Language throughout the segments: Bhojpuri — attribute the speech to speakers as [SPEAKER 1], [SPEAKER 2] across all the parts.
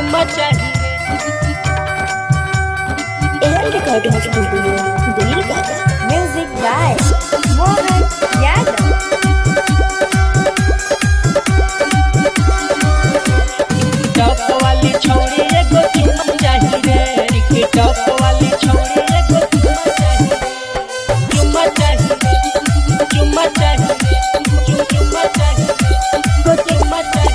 [SPEAKER 1] चुम्मा चाहिए।
[SPEAKER 2] एयर रिकॉर्डिंग स्टूडियो दिल्ली का music by Mohan Yadav.
[SPEAKER 1] Top वाली छौरी एगो चुम्मा चाहिए। टिकटॉक वाली छौरी एगो चुम्मा चाहिए। चुम्मा चाहिए, चुम्मा चाहिए, चुम्मा चाहिए, चुम्मा चाहिए।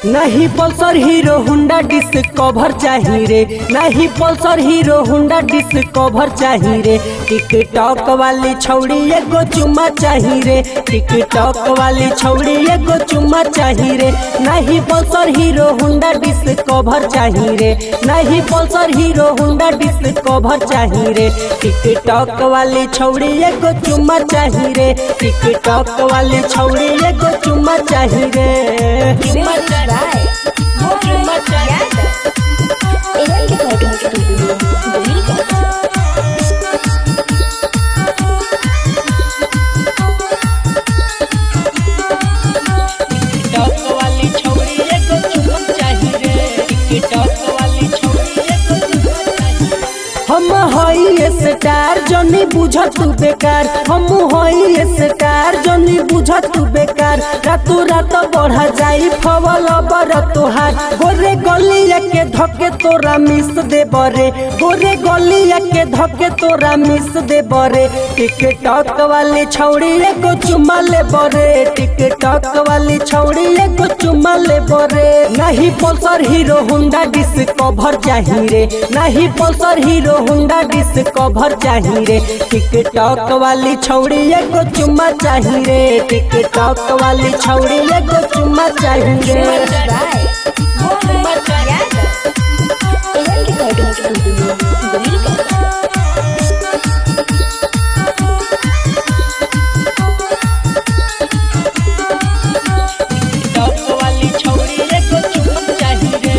[SPEAKER 3] नहीं पल्सर हीरो हुंडा डिस्कवर चाहिए रे, नहीं पल्सर हीरो हुंडा डिस्कवर चाहिए रे। टिकटॉक वाली छौड़ी एगो चुम्मा चाहिए रे। टिकटॉक वाली छौड़ी एगो चुम्मा चाहिए रे। नहीं पल्सर हीरो हुंडा डिस्कवर चाहिए रे, नहीं पल्सर हीरो हुंडा डिस्कवर चाहिए रे। टिकटॉक वाली छौड़ी एगो चुम्मा चाहिए रे। टिकटॉक वाली छौड़ी एगो चुम्मा चाहिए रे।
[SPEAKER 1] चुम्मा चाहिए, चुम्मा चाहिए।
[SPEAKER 2] एयर रिकॉर्डिंग स्टूडियो दिल्ली का
[SPEAKER 1] टिकटॉक वाली छौरी एगो चुम्मा चाहिए। टिकटॉक वाली छौरी एगो चुम्मा चाहिए।
[SPEAKER 3] हम हई स्टार जनी बुझ तू बेकार, हम हई स्टार जनी बुझ तू बेकार। रातों रात बढ़ा जाई फवल बर तोहार। गोरे गलिया के धके तोरा मिस दे बरे, गोरे गलिया के धके तोरा मिस दे बरे। टिकटॉक वाली छौड़ी एगो चुम्मा ले बरे। टिकटॉक वाली छौड़ी एगो चुम्मा ले बरे। नहीं पल्सर हीरो हुंडा डिस्कवर चाहिए रे, नहीं पल्सर हीरो हुंडा डिस्कवर चाहिए रे। टिकटॉक वाली छौड़ी एगो चुम्मा चाहिए रे। टिकटॉक वाली छौड़ी एगो चुम्मा चाहिए रे।
[SPEAKER 2] मोहन यादव। एयर रिकॉर्डिंग स्टूडियो दिल्ली का
[SPEAKER 1] टिकटॉक वाली छौरी एगो चुम्मा चाहिए।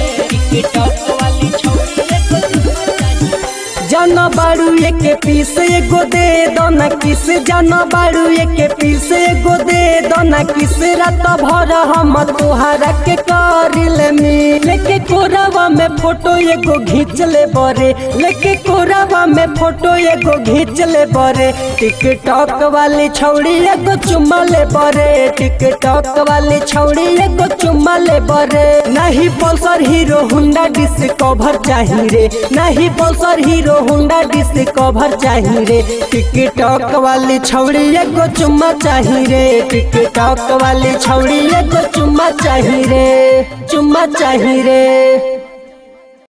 [SPEAKER 1] टिकटॉक वाली छौरी एगो चुम्मा चाहिए।
[SPEAKER 3] जाना बारू एक पीस एगो दे दोना किस, जाना बारू एक पीस एगो दे दोना किस। रात भर हम तोहरा के करिल मिल, लेके कोरावा में फोटो एगो घींच ले बरे, लेके कोरावा में फोटो एगो घींच ले बरे। टिकटॉक वाली छौड़ी एगो चुम्मा ले बरे। टिकटॉक वाली छौड़ी एगो चुम्मा ले बरे। नहीं पल्सर हीरो हुंडा डिस्कवर चाहिए रे, नहीं पल्सर हीरो हुंडा डिस्कवर चाहिए रे। टिकटॉक वाली छौड़ी एगो चुम्मा चाहिए रे। टिकटॉक वाली छौड़ी एगो चुम्मा चाहिए रे, चुम्मा चाहिए रे।